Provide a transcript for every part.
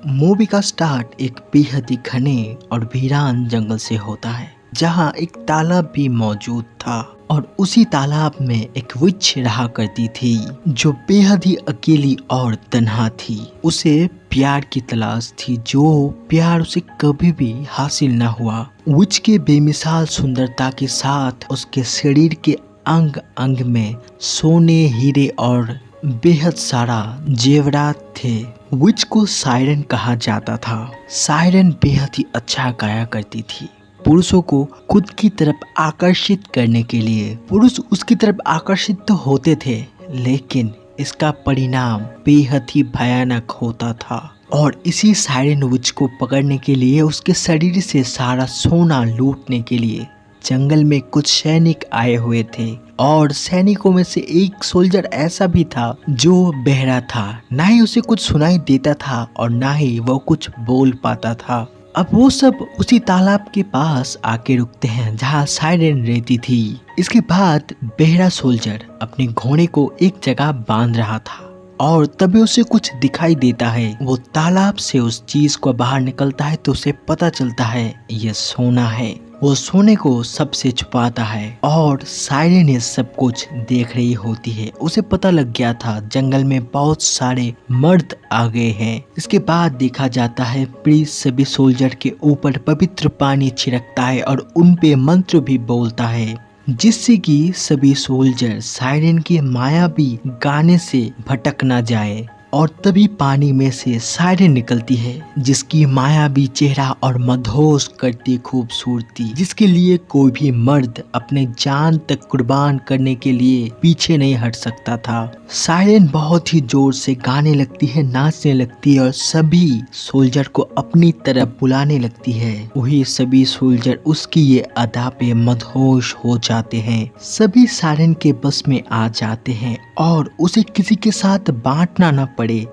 Movie का start एक बेहद ही घने और वीरान जंगल से होता है जहां एक तालाब भी मौजूद था और उसी तालाब में एक विच रहा करती थी जो बेहद ही अकेली और तन्हा थी। उसे प्यार की तलाश थी जो प्यार उसे कभी भी हासिल न हुआ। विच के बेमिसाल सुंदरता के साथ उसके शरीर के अंग अंग में सोने हीरे और बेहद सारा जेवरात थे। विच को सायरन कहा जाता था। सायरन बेहद ही अच्छा गाया करती थी। पुरुषों को खुद की तरफ आकर्षित करने के लिए पुरुष उसकी तरफ आकर्षित तो होते थे, लेकिन इसका परिणाम बेहद ही भयानक होता था। और इसी सायरन विच को पकड़ने के लिए उसके शरीर से सारा सोना लूटने के लिए जंगल में कुछ सैनिक आए हुए थे। और सैनिकों में से एक सोल्जर ऐसा भी था जो बहरा था, ना ही उसे कुछ सुनाई देता था और ना ही वो कुछ बोल पाता था। अब वो सब उसी तालाब के पास आके रुकते हैं जहाँ सायरन रहती थी। इसके बाद बहरा सोल्जर अपने घोड़े को एक जगह बांध रहा था और तभी उसे कुछ दिखाई देता है। वो तालाब से उस चीज को बाहर निकलता है तो उसे पता चलता है ये सोना है। वो सोने को सबसे छुपाता है और सायरन ये सब कुछ देख रही होती है। उसे पता लग गया था जंगल में बहुत सारे मर्द आ गए हैं। इसके बाद देखा जाता है प्रीस्ट सभी सोल्जर के ऊपर पवित्र पानी छिड़कता है और उन पे मंत्र भी बोलता है जिससे कि सभी सोल्जर सायरन के मायावी गाने से भटक ना जाए। और तभी पानी में से सायरन निकलती है जिसकी मायावी चेहरा और मदहोश करती खूबसूरती जिसके लिए कोई भी मर्द अपने जान तक कुर्बान करने के लिए पीछे नहीं हट सकता था। सायरन बहुत ही जोर से गाने लगती है, नाचने लगती है और सभी सोल्जर को अपनी तरफ बुलाने लगती है। वही सभी सोल्जर उसकी ये अदा पे मदहोश हो जाते हैं। सभी सायरन के बस में आ जाते हैं और उसे किसी के साथ बांटना न पड़े,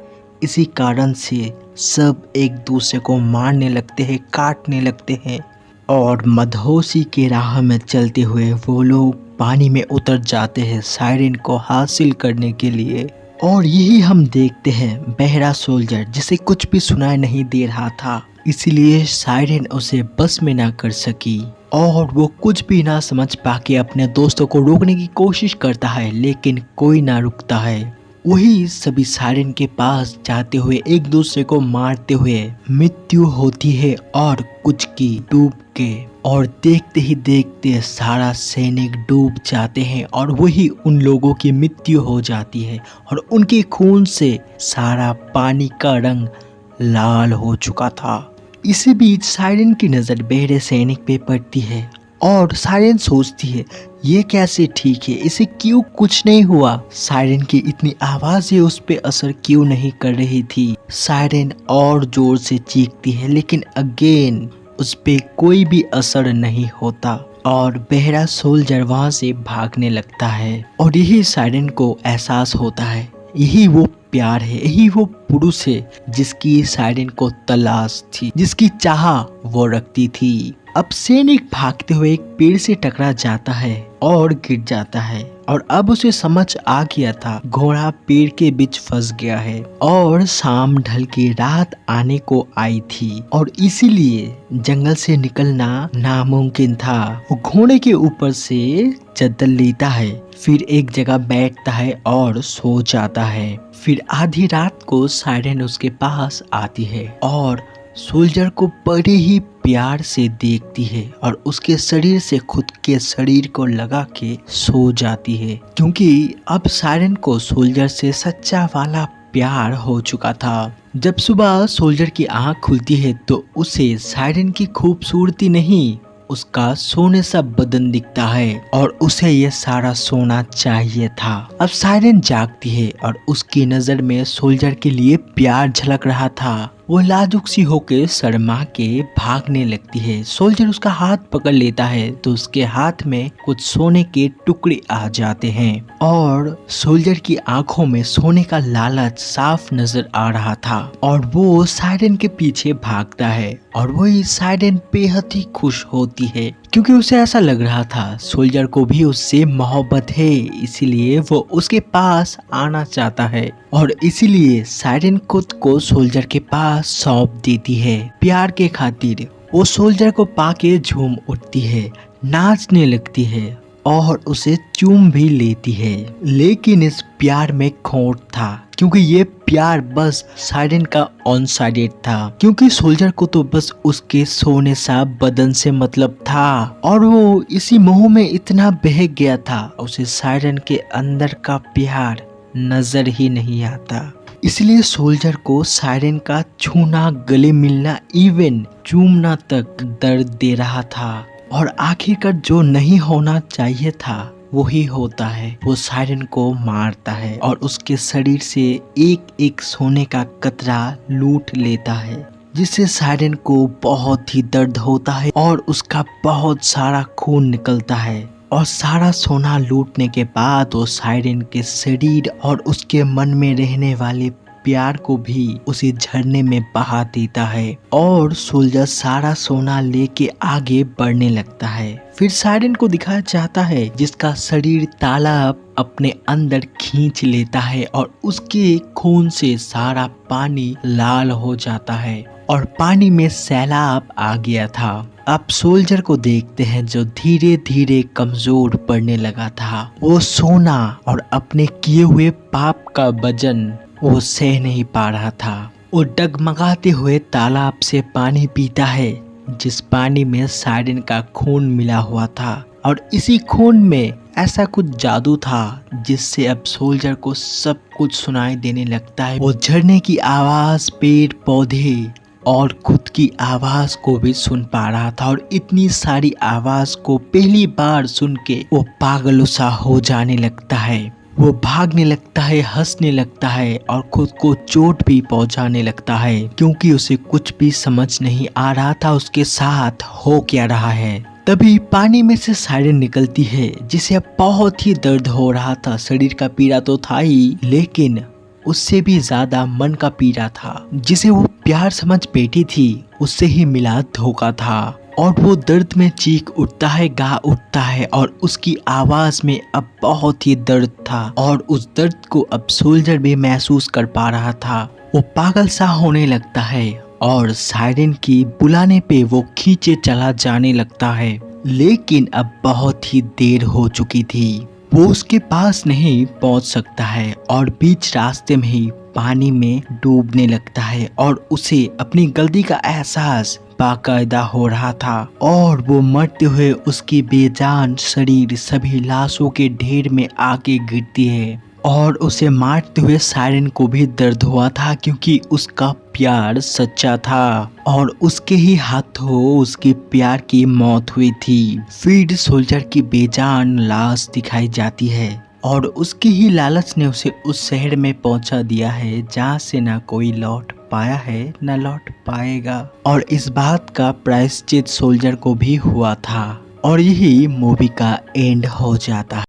इसी कारण से सब एक दूसरे को मारने लगते हैं, काटने लगते हैं। और मदहोशी के राह में चलते हुए वो लोग पानी में उतर जाते हैं सायरन को हासिल करने के लिए। और यही हम देखते हैं बहरा सोल्जर जिसे कुछ भी सुनाई नहीं दे रहा था, इसलिए सायरन उसे बस में ना कर सकी और वो कुछ भी ना समझ पाके अपने दोस्तों को रोकने की कोशिश करता है, लेकिन कोई ना रुकता है। वही सभी सायरन के पास जाते हुए एक दूसरे को मारते हुए मृत्यु होती है और कुछ की डूब के, और देखते ही देखते सारा सैनिक डूब जाते हैं और वही उन लोगों की मृत्यु हो जाती है और उनके खून से सारा पानी का रंग लाल हो चुका था। इसी बीच सायरन की नजर बहरे सैनिक पे पड़ती है और सायरन सोचती है ये कैसे ठीक है, इसे क्यों कुछ नहीं हुआ। सायरन की इतनी आवाजें उस पे असर क्यों नहीं कर रही थी। सायरन और जोर से चीखती है लेकिन अगेन उस पे कोई भी असर नहीं होता और बहरा सोल्जर वहां से भागने लगता है। और यही सायरन को एहसास होता है यही वो प्यार है, यही वो पुरुष है जिसकी सायरन को तलाश थी, जिसकी चाह वो रखती थी। अब सैनिक भागते हुए एक पेड़ से टकरा जाता है और गिर जाता है और अब उसे समझ आ गया था घोड़ा पेड़ के बीच फंस गया है और शाम ढल के रात आने को आई थी और इसीलिए जंगल से निकलना नामुमकिन था। वो घोड़े के ऊपर से चद्दर लेता है, फिर एक जगह बैठता है और सो जाता है। फिर आधी रात को सायरन उसके पास आती है और सोल्जर को बड़े ही प्यार से देखती है और उसके शरीर से खुद के शरीर को लगा के सो जाती है, क्योंकि अब सायरन को सोल्जर से सच्चा वाला प्यार हो चुका था। जब सुबह सोल्जर की आंख खुलती है तो उसे सायरन की खूबसूरती नहीं, उसका सोने सा बदन दिखता है और उसे ये सारा सोना चाहिए था। अब सायरन जागती है और उसकी नजर में सोल्जर के लिए प्यार झलक रहा था। वो लाजुक सी होके शर्मा के भागने लगती है। सोल्जर उसका हाथ पकड़ लेता है तो उसके हाथ में कुछ सोने के टुकड़े आ जाते हैं और सोल्जर की आंखों में सोने का लालच साफ नजर आ रहा था और वो सायरन के पीछे भागता है और वही सायरन बेहद ही खुश होती है क्योंकि उसे ऐसा लग रहा था सोल्जर को भी उससे मोहब्बत है, इसीलिए वो उसके पास आना चाहता है और इसीलिए सायरन खुद को सोल्जर के पास सौंप देती है। प्यार के खातिर वो सोल्जर को पाके झूम उठती है, नाचने लगती है और उसे चूम भी लेती है। लेकिन इस प्यार में खोट था, क्योंकि ये प्यार बस सायरन का ऑन साइडेड था, क्योंकि सोल्जर को तो बस उसके सोने सा बदन से मतलब था और वो इसी मोह में इतना बह गया था, उसे सायरन के अंदर का प्यार नजर ही नहीं आता। इसलिए सोल्जर को सायरन का छूना, गले मिलना, इवन चूमना तक दर्द दे रहा था और आखिरकार जो नहीं होना चाहिए था वही होता है। वो सायरन को मारता है और उसके शरीर से एक एक सोने का कतरा लूट लेता है, जिससे सायरन को बहुत ही दर्द होता है और उसका बहुत सारा खून निकलता है। और सारा सोना लूटने के बाद वो सायरन के शरीर और उसके मन में रहने वाले प्यार को भी उसी झरने में बहा देता है और सोल्जर सारा सोना लेके आगे बढ़ने लगता है। फिर सायरन को दिखाया जाता है जिसका शरीर तालाब अपने अंदर खींच लेता है और उसके खून से सारा पानी लाल हो जाता है और पानी में सैलाब आ गया था। अब सोल्जर को देखते हैं जो धीरे धीरे कमजोर पड़ने लगा था। वो सोना और अपने किए हुए पाप का वजन वो सह नहीं पा रहा था। वो डगमगाते हुए तालाब से पानी पीता है, जिस पानी में सायरन का खून मिला हुआ था और इसी खून में ऐसा कुछ जादू था जिससे अब सोल्जर को सब कुछ सुनाई देने लगता है। वो झरने की आवाज, पेड़ पौधे और खुद की आवाज को भी सुन पा रहा था और इतनी सारी आवाज को पहली बार सुन के वो पागल सा हो जाने लगता है। वो भागने लगता है, हंसने लगता है और खुद को चोट भी पहुंचाने लगता है, क्योंकि उसे कुछ भी समझ नहीं आ रहा था उसके साथ हो क्या रहा है। तभी पानी में से सायरन निकलती है, जिसे अब बहुत ही दर्द हो रहा था। शरीर का पीड़ा तो था ही, लेकिन उससे भी ज्यादा मन का पीड़ा था। जिसे वो प्यार समझ बैठी थी उससे ही मिला धोखा था और वो दर्द में चीख उठता है, गा उठता है और उसकी आवाज में अब बहुत ही दर्द था और उस दर्द को अब सोल्जर भी महसूस कर पा रहा था। वो पागल सा होने लगता है और सायरन की बुलाने पे वो खींचे चला जाने लगता है, लेकिन अब बहुत ही देर हो चुकी थी। वो उसके पास नहीं पहुंच सकता है और बीच रास्ते में ही पानी में डूबने लगता है और उसे अपनी गलती का एहसास बाकायदा हो रहा था और वो मरते हुए उसकी बेजान शरीर सभी लाशों के ढेर में आके गिरती है और उसे मारते हुए सायरन को भी दर्द हुआ था, क्योंकि उसका प्यार सच्चा था और उसके ही हाथों उसके प्यार की मौत हुई थी। फिर सोल्जर की बेजान लाश दिखाई जाती है और उसकी ही लालच ने उसे उस शहर में पहुंचा दिया है जहां से ना कोई लौट पाया है न लौट पाएगा। और इस बात का प्रायश्चित सोल्जर को भी हुआ था और यही मूवी का एंड हो जाता है।